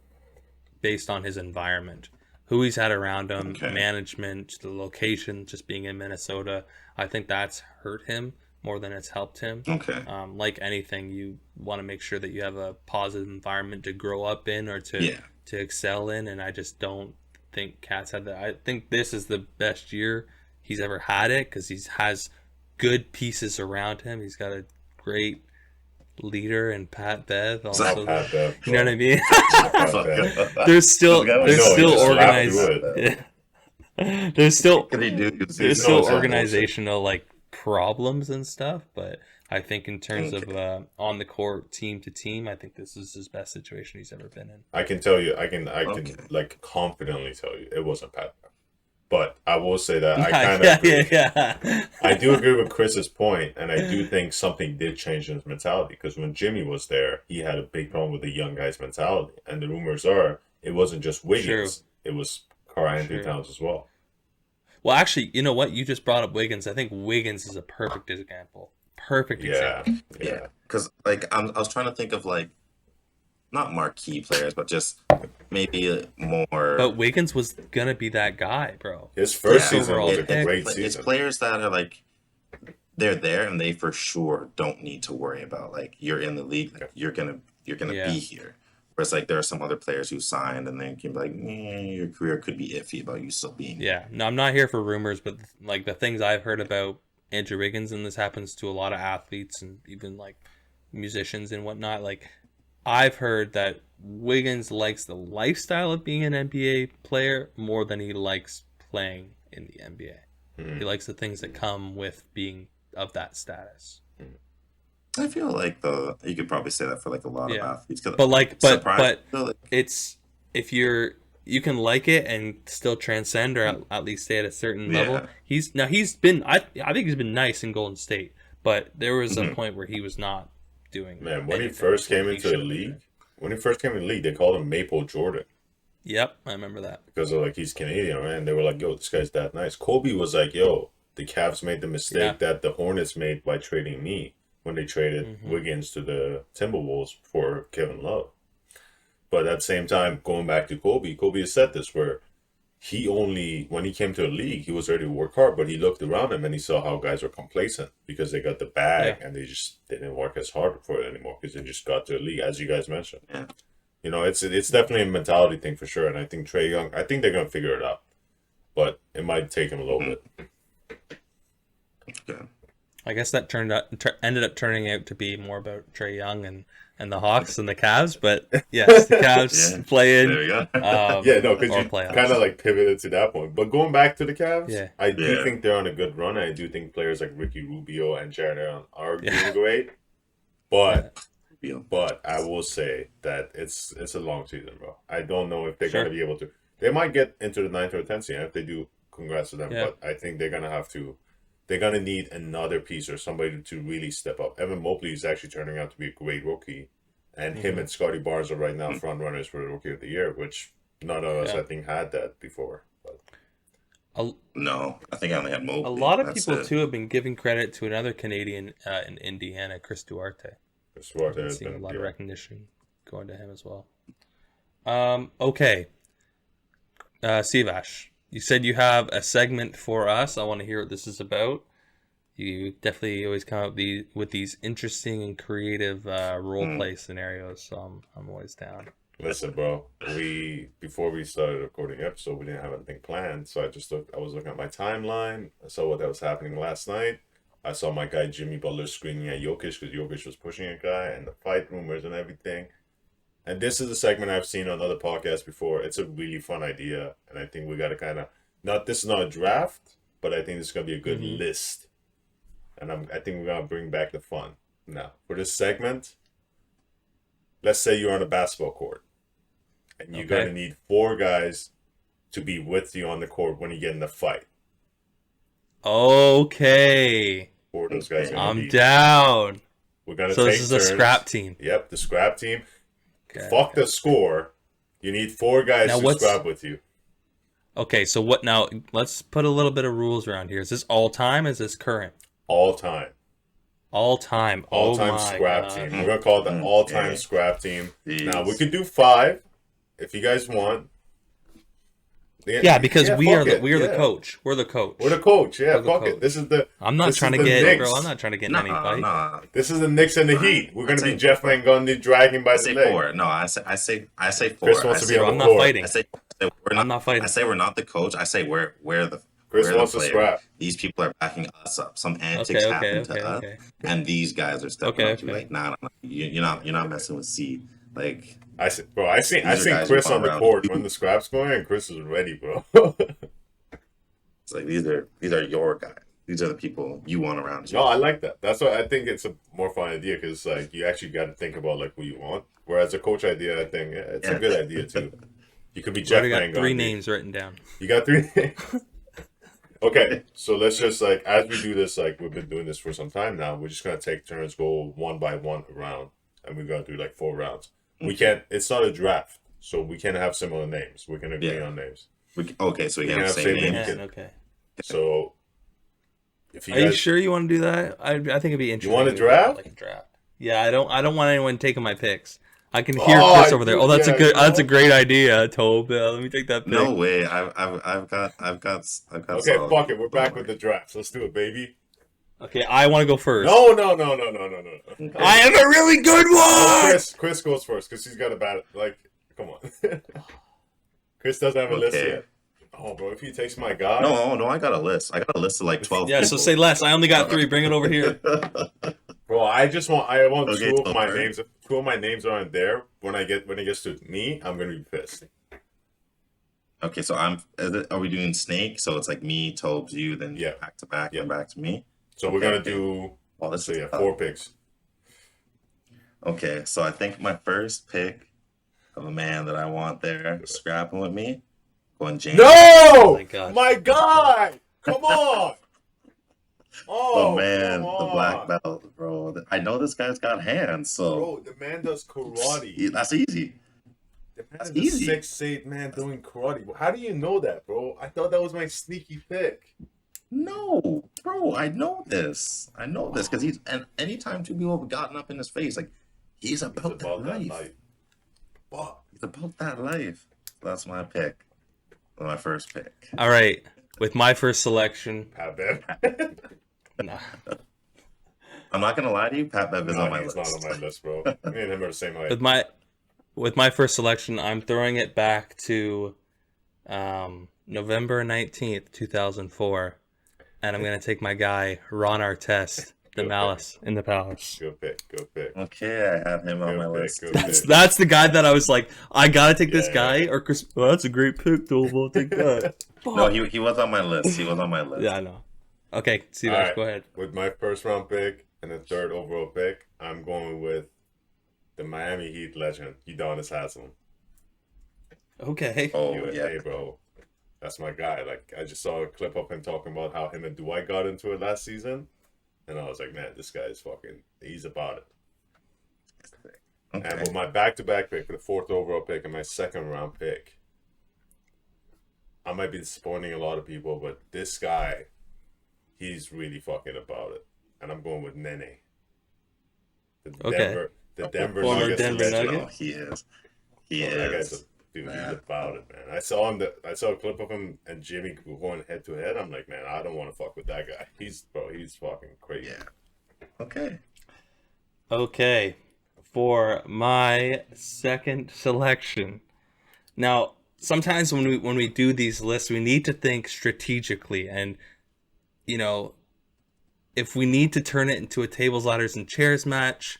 based on his environment, who he's had around him, Okay. management, the location, just being in Minnesota. I think that's hurt him more than it's helped him. Okay. Like anything, you want to make sure that you have a positive environment to grow up in or to Yeah. to excel in, and I just don't think Cat's had that. I think this is the best year he's ever had it because he has good pieces around him. He's got a great leader and Pat Bev Oh, also. Pat Bev, You know what I bro. mean? Oh, Shut the Pat fuck Bev. up. there's This still guy I was there's know, he still just laughed organized. through it. There's What still could he do good there's season? No, still it's all bullshit. organizational like problems and stuff, but I think in terms of Okay. on the court, team to team, I think this is his best situation he's ever been in. I can tell you, I can Okay. like confidently tell you, it wasn't Pat Bev. But I will say that I Yeah, kind of yeah, agree. yeah, I do yeah. agree with Chris's point, and I do think something did change in his mentality because when Jimmy was there, he had a big problem with the young guy's mentality. And the rumors are it wasn't just True, Wiggins, it was Karl Anthony true. Towns as well. Well, actually, you know what? You just brought up Wiggins. I think Wiggins is a perfect example. Perfect Yeah, example. Yeah. yeah. Because I was trying to think of like not marquee players, but just maybe But more. Wiggins was gonna be that guy, bro. His first First Yeah, season was overall a pick. great it's season. players that are like they're there and they for sure don't need to worry about like you're in the league, like you're gonna Yeah. be here. Whereas like there are some other players who signed and they can be like, your career could be iffy about you still being here. Yeah. No, I'm not here for rumors, but like the things I've heard about Andrew Wiggins, and this happens to a lot of athletes and even like musicians and whatnot. Like I've heard that Wiggins likes the lifestyle of being an NBA player more than he likes playing in the NBA. Mhm. He likes the things that come with being of that status. I feel like you could probably say that for like a lot of Yeah. athletes. 'Cause But like surprise, but I feel like, it's if you can like it and still transcend or at least stay at a certain level. yeah. He's been I think he's been nice in Golden State, but there was a Mhm. point where he was not doing Man, when he anything first like came he into the should have been doing. league, they called him Maple Jordan Yep, I remember that. because of like he's Canadian, right? And they were like, "Yo, this guy's that nice." Kobe was like, "Yo, the Cavs made the mistake Yeah. that the Hornets made by trading me when they traded Mhm. Wiggins to the Timberwolves for Kevin Love." But at the same time, going back to Kobe has said this where when he came to the league, he was ready to work hard, but he looked around him and he saw how guys were complacent because they got the bag Yeah. and they just didn't work as hard for it anymore because they just got to the league, as you guys mentioned. Yeah. You know, it's definitely a mentality thing for sure, and I think Trae Young, I think they're gonna figure it out, but it might take him a little bit. Okay. I guess that ended up turning out to be more about Trae Young and the Hawks and the Cavs, but yes, the Cavs Yeah. play in There we go. Yeah, no, because or you playoffs. kind of like pivoted to that point. But going back to the Cavs, Yeah. I do Yeah. think they're on a good run. I do think players like Ricky Rubio and Jared Allen are Yeah. doing great. But Feel. but I will say that it's a long season, bro. I don't know if they're Sure. gonna be able to. They might get into the 9th or 10th seed. If they do, congrats to them. Yeah. But I think they're gonna have to. They're gonna need another piece or somebody to really step up. Evan Mobley is actually turning out to be a great rookie, and him Mhm. and Scotty Barnes are right now front runners for the Rookie of the Year, which none of us Yeah. I think had that before. But A, No, I think I only had Mobley. a lot of That's people it. too have been giving credit to another Canadian in Indiana, Chris Duarte. Suarez Been has seeing a been lot of yeah. recognition going to him as well. Okay, Sivash, you said you have a segment for us. I want to hear what this is about. You definitely always come up with these interesting and creative role play scenarios, so I'm always down. Listen, bro. Before we started recording the episode, we didn't have anything planned, so I was looking at my timeline. I saw what that was happening last night. I saw my guy Jimmy Butler screaming at Jokic because Jokic was pushing a guy and the fight rumors and everything. And this is a segment I've seen on other podcasts before. It's a really fun idea, and I think we got to kind of this is not a draft, but I think this is gonna be a good Mhm. list. And I think we're gonna bring back the fun. Now, for this segment, let's say you're on a basketball court, and you're Okay. gonna need 4 guys to be with you on the court when you get in the fight. Okay, 4 of those guys are gonna I'm be. down. We're gonna So take this is a turns. scrap team. Yep, the scrap team. Okay. Fuck the score. You need 4 guys Now to what's- scrap with you. Okay, so what now? Let's put a little bit of rules around here. Is this all time? Is this current? All time. All time. All time oh my scrap God. team. We're gonna call it the all time Yeah. scrap team. Now we Jeez. could do 5 if you guys want. Yeah, because we fuck are the it, we are the yeah. coach. We're the coach. We're the coach. Yeah, We're the fuck coach. it. This is the. I'm not this trying is to the get Knicks. bro. I'm not trying to get in any fight. Nah. This is the Knicks and the Heat. We're gonna I'd be say- Jeff Van Gundy dragging by I the say leg. 4. No, I say 4. Chris wants to be Bro, on I'm the not court. fighting. I say we're not. I'm not fighting. I say we're not the coach. I say we're the. Chris we're the wants to player. scrap. These people are backing us up. Some antics happen to us, and these guys are stepping up to be like, nah. You're not messing with C. Like I seen These are Chris guys who on the run court around. when the scrap's going, and Chris is ready, bro. it's like these are your guys. These are the people you want around you. No, I like that. That's why I think it's a more fun idea because like you actually got to think about like who you want. Whereas a coach idea, I think it's a good idea too. You could be I've Jeff already Van got 3 Gundy. names written down. You got 3 names. Okay, so let's just like as we do this, like we've been doing this for some time now. We're just gonna take turns, go one by one around, and we're gonna do like 4 rounds. We can't. It's not a draft, so we can't have similar names. We can agree on names. Okay, so we We can can have the have same same name. names. Okay. So if you Are you guys, sure you want to do that? I think it'd be interesting. want a to do draft? Like a draft. Yeah, I don't want anyone taking my picks. I can hear Chris over there. Oh, that's a good. That's a great idea, Tobe. Let me take that pick. No way. I've got Okay, solid fuck it. We're people. back Don't with the worry. drafts. Let's do it, baby. Okay, I want to go first. No. Okay. I have a really good Oh, one. Chris goes first because he's got a bad. Like, come on. Chris doesn't have a list Okay. yet. Oh, bro, if he takes my guy. No, I got a list. I got a list of like 12 Yeah, people. so say less. I only got 3. Bring it over here. Bro, I want Okay, two of my Topher. names. If 2 of my names aren't there, when it gets to me, I'm gonna be pissed. Okay, so are we doing snake? So it's like me, Tobes, you, then Yeah. back to back, Yeah. then back to me. So we're gonna do. Well, this So is yeah, tough. 4 picks. Okay, so I think my first pick of a man that I want there scrapping with me, going James. No, my gosh. my guy, come on. Oh Oh man, come the black on. belt, bro. I know this guy's got hands, so Bro, the man does karate. that's easy. The man That's is a easy. 6'8" man doing karate. How do you know that, bro? I thought that was my sneaky pick. No, bro, I know this. I know this because and anytime 2 people have gotten up in his face, like he's about, that life. Fuck. He's about that life. That's my pick. My first pick. All right, with my first selection. Pat Bev. Nah. I'm not gonna lie to you, Pat Bev is on my he's list. not on my list, bro. Me and him are the same height. With my first selection, I'm throwing it back to November 19th, 2004, and I'm gonna take my guy Ron Artest, the Good Malice in the Palace. Good pick. Okay, I have him on my list. Good That's the guy that I was like, I gotta take this Yeah, guy, yeah. or Chris. Well, that's a great pick, though. I'll take that. No, he was on my list. He was on my list. Yeah, I know. Okay, see All right. go ahead. With my first round pick and the 3rd overall pick, I'm going with the Miami Heat legend, Udonis Haslem. Okay. Oh USA, yeah. bro. That's my guy. Like, I just saw a clip of him talking about how him and Dwight got into it last season. And I was like, man, this guy is he's about it. Okay. And with my back-to-back pick, for the 4th overall pick and my 2nd round pick, I might be disappointing a lot of people, but this guy, he's really fucking about it. And I'm going with Nene. Okay. The Denver Former Nuggets Denver legend. Nugget? No, he is. He That is. guy's dude, Man. he's about it, man. I saw a clip of him and Jimmy going head to head. I'm like, man, I don't want to fuck with that guy. He's fucking crazy. Yeah. Okay. Okay, for my second selection. Now, sometimes when we do these lists, we need to think strategically, and if we need to turn it into a tables, ladders, and chairs match,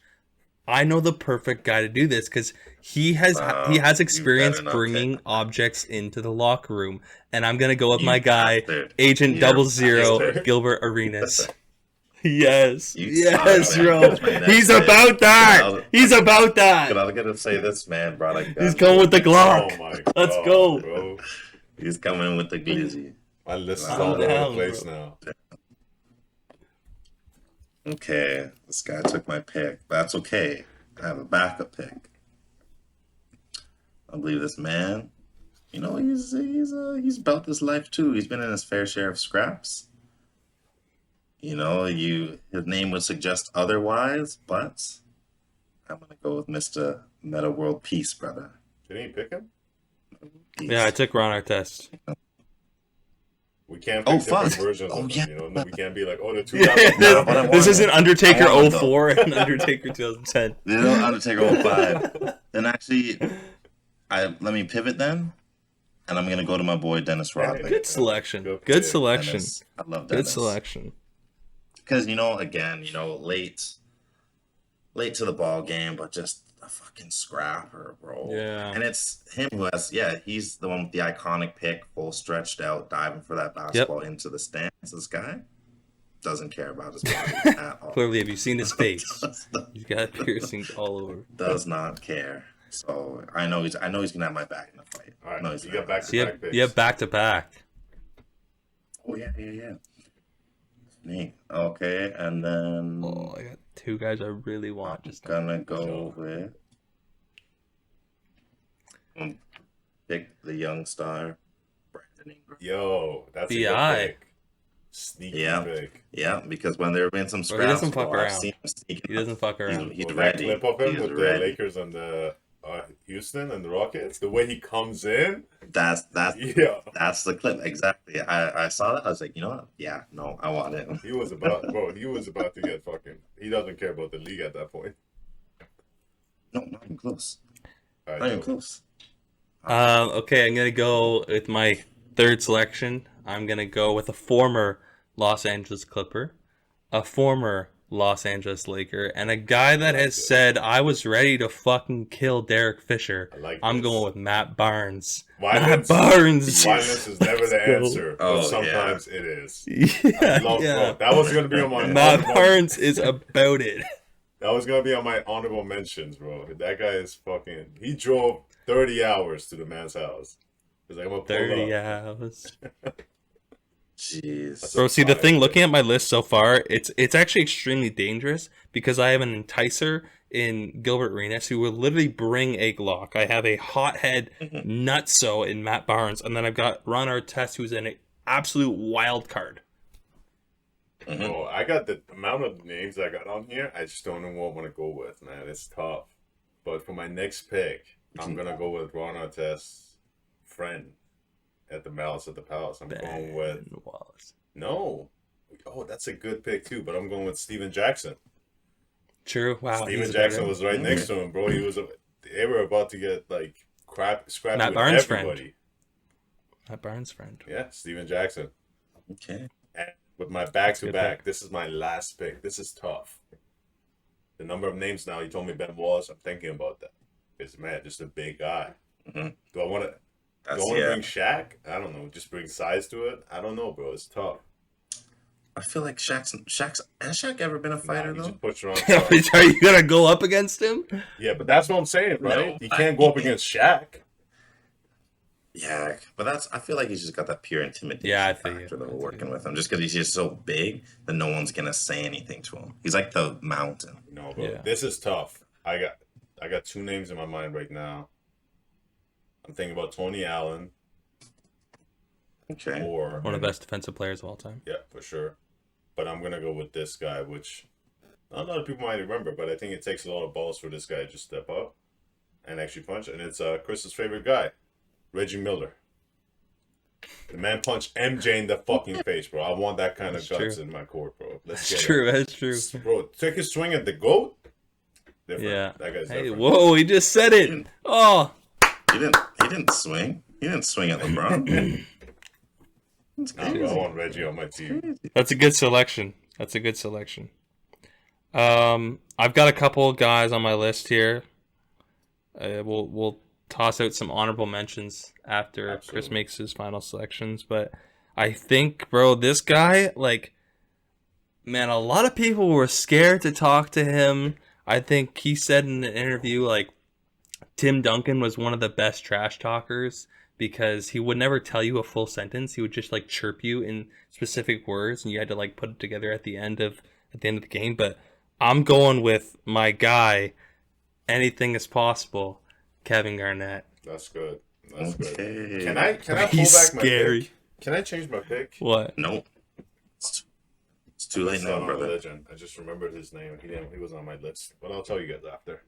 I know the perfect guy to do this because he has experience better not bringing pick. objects into the locker room, and I'm gonna go with You my guy, bastard. Agent You're a 00 bastard. Gilbert Arenas. Yes, You yes, suck, man. bro. That's my next He's pick. about that. He's about I that. was gonna say this man brought a gun. He's going with the Glock. Oh my Let's God, go. bro. He's coming with the glizzy. My list is Calm all over the down, place bro. now. Okay, this guy took my pick. That's okay. I have a backup pick. I believe this man. He's about this life too. He's been in his fair share of scraps. His name would suggest otherwise, but I'm gonna go with Mr. Meta World Peace, brother. Didn't he pick him? Peace. Yeah, I took Ron Artest. We can't Oh, pick different fuck. versions Oh, of yeah. him. No, we can't be like, oh, the two guys. No, but I want This him. isn't Undertaker I want him, 04 and Undertaker 2010. Undertaker 05. Then actually, let me pivot then, and I'm gonna go to my boy Dennis Rodman. Good selection. Good Good pick. selection. Dennis. I love Good Dennis. selection. Because late to the ball game, but just a fucking scrapper, bro. Yeah. And it's him who he's the one with the iconic pick, full stretched out, diving for that basketball into the stands. This guy doesn't care about his body at all. Clearly, have you seen his face? He's got piercings all over. Does not care. So I know he's gonna have my back in the fight. All right, I know he's you gonna got have my back-to-back picks. You have back to back. Oh yeah. Neat. Okay, and then Oh, I got 2 guys I really want. I'm Just gonna go with pick the young star, Brandon Ingram. Yo, that's a B.I. good pick. Sneaky Yeah, pick. yeah. Because when there have been some Bro, he doesn't scraps, fuck bro, I've around. seen him sneaking He up. doesn't fuck He's around. he's Well, that ready. clip of him He's with the ready. Lakers and the Houston and the Rockets, the way he comes in, That's yeah, that's the clip exactly. I saw that. I was like, you know what? Yeah, no, I want it. he was about to get fucking. He doesn't care about the league at that point. No, not even close. All right, Not even Joe. close. Okay, I'm gonna go with my third selection. I'm gonna go with a former Los Angeles Clipper, a former Los Angeles Laker, and a guy that like has this. said I was ready to fucking kill Derek Fisher. I like I'm this. going with Matt Barnes. Violence. Matt Barnes. Violence is never the Let's go. answer, but Oh, sometimes it is. Yeah, Love, yeah. bro. That was gonna be on my Matt honorable- Barnes is about it. That was gonna be on my honorable mentions, bro. That guy is fucking. He drove 30 hours to the man's house. He's like, I'm gonna pull 30 up. hours. Jeez. Bro, see the thing, looking at my list so far, it's actually extremely dangerous because I have an enticer in Gilbert Arenas who will literally bring a Glock. I have a hothead nutso in Matt Barnes, and then I've got Ron Artest who's an absolute wild card. Bro, I got the amount of names I got on here. I just don't know what I want to go with, man. It's tough. But for my next pick, I'm gonna go with Ron Artest's friend at the Malice at the Palace. I'm going with Ben Wallace. no. Oh, that's a good pick too. But I'm going with Steven Jackson. True. Wow. Steven he's a Jackson better- was right next to him, bro. He was. They were about to get like scrappy Matt with Barnes' everybody. Matt Barnes' friend. Yeah, Steven Jackson. Okay. And with my back to Good back, pick. this is my last pick. This is tough. The number of names now. You told me Ben Wallace. I'm thinking about that. Because man, just a big guy. Mhm. Do I want to? That's Do I want to yeah. bring Shaq? I don't know. Just bring size to it. I don't know, bro. It's tough. I feel like Shaq's has Shaq ever been a fighter He though? just puts you on top. Are you gonna go up against him? Yeah, but that's what I'm saying, right? No, You can't go up against Shaq. Yeah, but I feel like he's just got that pure intimidation Yeah, I feel you. factor that I we're feel working you. with him. Just because he's just so big that no one's gonna say anything to him. He's like the mountain. No, bro. Yeah. This is tough. I got two names in my mind right now. I'm thinking about Tony Allen Okay. or One of the best defensive players of all time. yeah, for sure. But I'm gonna go with this guy, which not a lot of people might remember, but I think it takes a lot of balls for this guy to just step up and actually punch. And it's Chris's favorite guy, Reggie Miller. The man punched MJ in the fucking face, bro. I want that kind of That's guts true. in my court, bro. Let's That's get true. That's true. it. Bro, take a swing at the GOAT. Different. Yeah. That guy's Hey, different. whoa! He just said it. Oh, He didn't swing. He didn't swing at LeBron. That's Nah, bro, I crazy. want Reggie on my team. that's a good selection. That's a good selection. I've got a couple guys on my list here. We'll toss out some honorable mentions after Chris Absolutely. makes his final selections, but I think, bro, this guy, like, man, a lot of people were scared to talk to him. I think he said in an interview, like, Tim Duncan was one of the best trash talkers because he would never tell you a full sentence. He would just like chirp you in specific words, and you had to like put it together at the end of the game. But I'm going with my guy. Anything is possible, Kevin Garnett. That's good. That's good. Okay. Can I pull back He's my scary. pick? Can I change my pick? What? Nope. It's too late It's now, not on brother. religion. I just remembered his name. He was on my list, but I'll tell you guys after.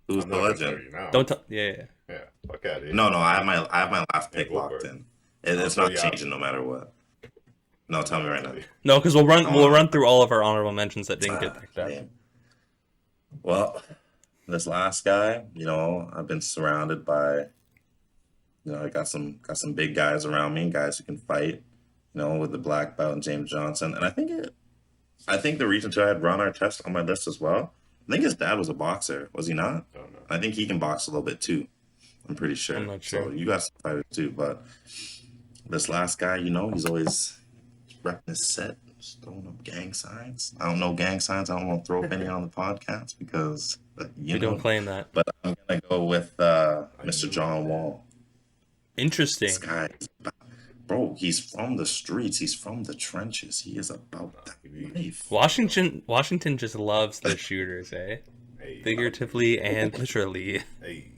Who's I'm the not gonna tell legend? you now. Don't tell. Yeah. Yeah, fuck out of here. No, I have my last pick Yeah, go for locked it. in. I'll It's tell not you changing no matter what. No, tell me right now. No, because we'll run through all of our honorable mentions that didn't get picked up. Man. Well, this last guy, I've been surrounded by, I got some big guys around me, guys who can fight, with the black belt and James Johnson, and I think the reason too I had Ron Artest on my list as well. I think his dad was a boxer, was he not? Don't know. I think he can box a little bit too. I'm pretty sure. I'm not So sure. you got some fighters too, but this last guy, he's always repping his set, just throwing up gang signs. I don't know gang signs. I don't want to throw up any on the podcast because We don't claim that. But I'm gonna go with Mr. John Wall. Interesting. This guy, bro, he's from the streets. He's from the trenches. He is about that life. Washington just loves the shooters, eh? Hey, Figuratively and literally. hey.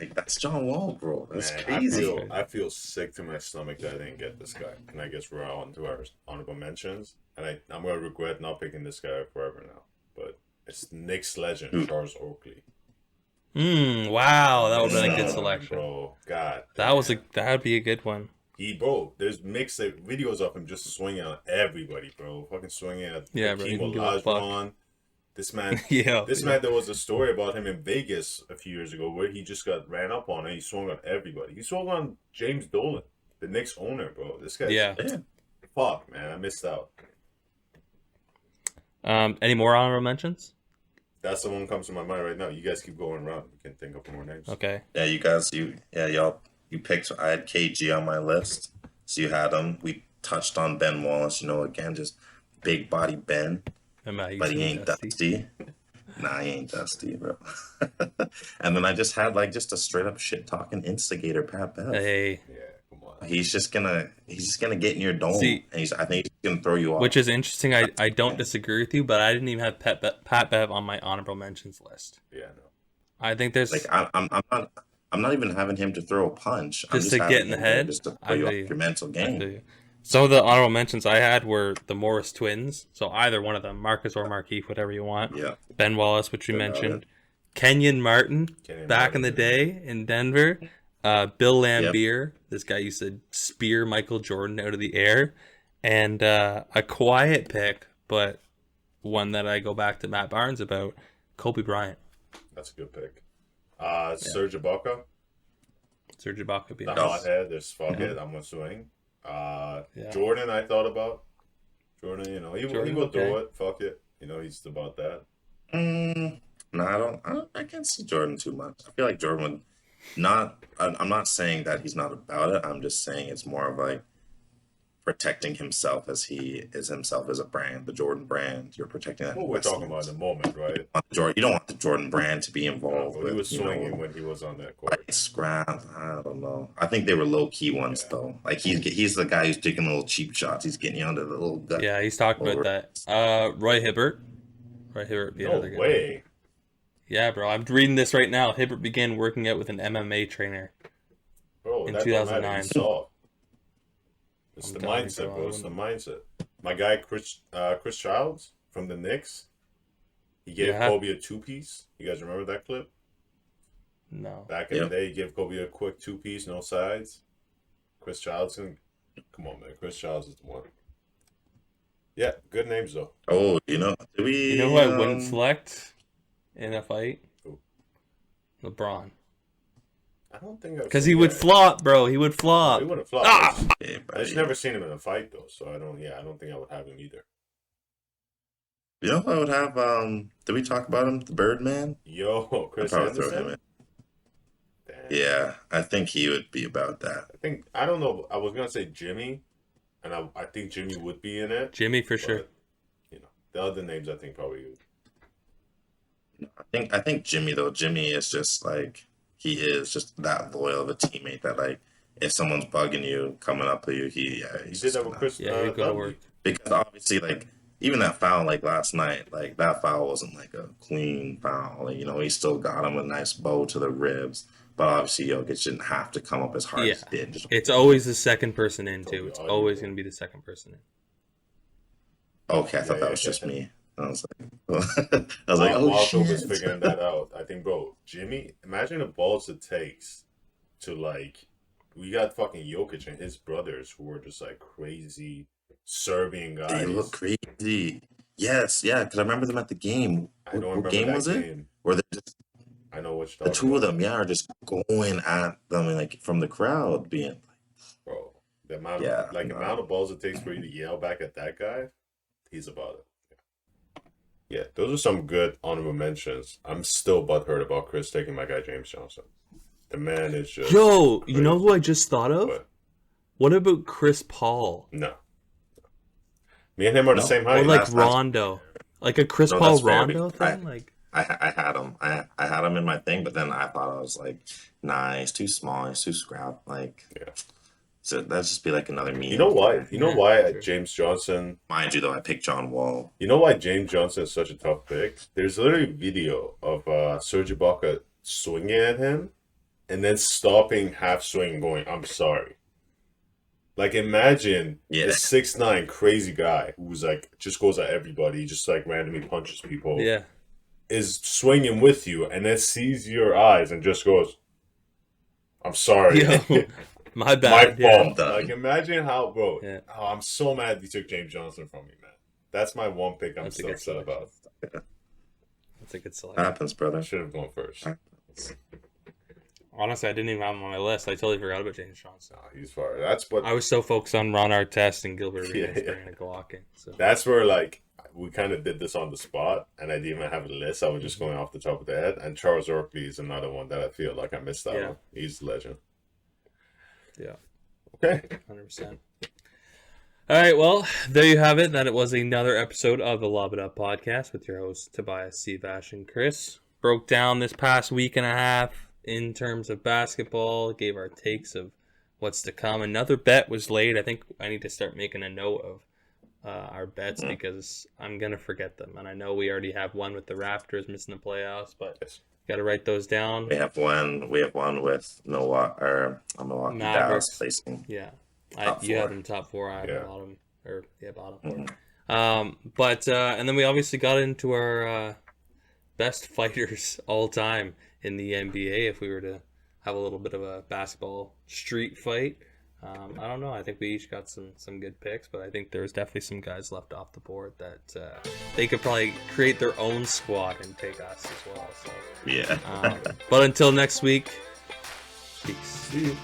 Like that's John Wall, bro. That's Man, crazy. I feel sick to my stomach that I didn't get this guy. And I guess we're on to our honorable mentions. And I'm gonna regret not picking this guy forever now. But it's Knicks legend Who? Charles Oakley. Wow, that would have been a good Yeah, selection. Bro. God. That was damn. that would be a good one. There's mixed videos of him just swinging on everybody, bro. Fucking swinging at Yeah, bro, he Hakeem didn't give a fuck. Olajuwon. This man, Yeah. there was a story about him in Vegas a few years ago where he just got ran up on and he swung on everybody. He swung on James Dolan, the Knicks owner, bro. This guy, Yeah. fuck, man, I missed out. Any more honorable mentions? That's the one that comes to my mind right now. You guys keep going around. We can think of more names. Okay. Yeah, y'all picked. I had KG on my list, so you had him. We touched on Ben Wallace. Again, just big body Ben, but he ain't dusty. Nah, he ain't dusty, bro. And then I just had just a straight up shit talking instigator, Pat Bev. Hey. Yeah, come on. He's just gonna get in your dome. See, and I think he's gonna throw you off. Which is interesting. I don't disagree with you, but I didn't even have Pat Bev on my honorable mentions list. Yeah, no. I think there's I'm not even having him to throw a punch. I'm just to having get in the him there head. just to throw you off your mental game. Some of the honorable mentions I had were the Morris twins. So either one of them, Marcus or Markeith, whatever you want. Yeah. Ben Wallace, which we mentioned. Kenyon Martin, back in the day in Denver. Bill Laimbeer. This guy used to spear Michael Jordan out of the air. And a quiet pick, but one that I go back to Matt Barnes about, Kobe Bryant. That's a good pick. Serge Ibaka. Serge Ibaka being The hothead. There's fuck it. I'm gonna swing. Jordan, I thought about. Jordan, he will do it. Fuck it. He's about that. No, I can't see Jordan too much. I feel like Jordan would not. I'm not saying that he's not about it. I'm just saying it's more of like protecting himself as he is himself as a brand, the Jordan brand. You're protecting that. Well, we're talking about in the moment, right? You don't want the Jordan brand to be involved. He was swinging when he was on that court. Scrap. I don't know. I think they were low key ones though. Like he's the guy who's taking little cheap shots. He's getting you under the little gut. Yeah, he's talking about that. Roy Hibbert. Roy Hibbert. No way. Yeah, bro. I'm reading this right now. Hibbert began working out with an MMA trainer. Bro, in 2009. It's the mindset, bro. It's the mindset. My guy Chris Childs from the Knicks. He gave Kobe a 2-piece. You guys remember that clip? No. Back in the day, he gave Kobe a quick 2-piece, no sides. Chris Childs, come on, man. Chris Childs is the one. Yeah, good names though. Oh, You know who I wouldn't select in a fight? Who? LeBron. I don't think because he would flop, bro. He would flop. He would have flopped. I just never seen him in a fight though, so I don't think I would have him either. You know who I would have? Did we talk about him? The Birdman? Yo, Chris Anderson. Anderson. Yeah, I think he would be about that. I don't know. I was gonna say Jimmy, and I think Jimmy would be in it. Jimmy for sure. The other names I think probably. I think Jimmy though. Jimmy is just like he is just that loyal of a teammate that like if someone's bugging you, coming up to you, he did that with Chris. He go to work. Because obviously like. Even that foul, like last night, like that foul wasn't like a clean foul. Like, he still got him a nice bow to the ribs, but obviously Jokic shouldn't have to come up as hard as he did. It's always the second person in too. It's always going to be the second person in. Okay, I thought that was just me. I was like, oh shit. was figuring that out. I think, bro, Jimmy, imagine the balls it takes to like, we got fucking Jokic and his brothers who were just like crazy. Serbian guys. They look crazy. Yes, yeah, because I remember them at the game. What game was it? Where they just I know which the two of them, are just going at them and like from the crowd being like, bro, the amount of balls it takes for you to yell back at that guy, he's about it. Yeah, those are some good honorable mentions. I'm still butthurt about Chris taking my guy James Johnson. The man is just Yo, crazy. You know who I just thought of? What about Chris Paul? No. Me and him are the same height. Or like Rondo. Like a Chris Paul Rondo thing? I had him. I had him in my thing, but then I thought I was like, nah, he's too small, he's too scrap. Like so that'd just be like another meme. You know why? James Johnson, mind you though, I picked John Wall. You know why James Johnson is such a tough pick? There's literally a video of Serge Ibaka swinging at him and then stopping half swing and going, I'm sorry. Like, imagine a 6'9" crazy guy who's like, just goes at everybody, just like randomly punches people. Yeah. Is swinging with you and then sees your eyes and just goes, I'm sorry. Yo, my bad. My fault. Like, imagine how, bro. Yeah. Oh, I'm so mad they took James Johnson from me, man. That's my one pick I'm still upset about. Yeah. That's a good selection. Happens, brother. I should have gone first. Honestly, I didn't even have him on my list. I totally forgot about James Johnson. No, he's far. That's what I was so focused on Ron Artest and Gilbert Arenas during the walking. So that's where, like, we kind of did this on the spot, and I didn't even have a list. I was just going off the top of the head. And Charles Oakley is another one that I feel like I missed out on. He's a legend. Yeah. Okay. 100%. All right, well, there you have it. That it was another episode of the Lob It Up podcast with your hosts Tobias, Seabash, and Chris. Broke down this past week and a half in terms of basketball, gave our takes of what's to come. Another bet was laid. I think I need to start making a note of our bets because I'm going to forget them. And I know we already have one with the Raptors missing the playoffs, but got to write those down. We have one with Milwaukee Dallas placing. Yeah. You have them top four. I have bottom. Bottom four. Mm-hmm. And then we obviously got into our best fighters all time in the NBA if we were to have a little bit of a basketball street fight. I don't know. I think we each got some good picks, but I think there's definitely some guys left off the board that they could probably create their own squad and take us as well. So yeah. But until next week, peace. See you.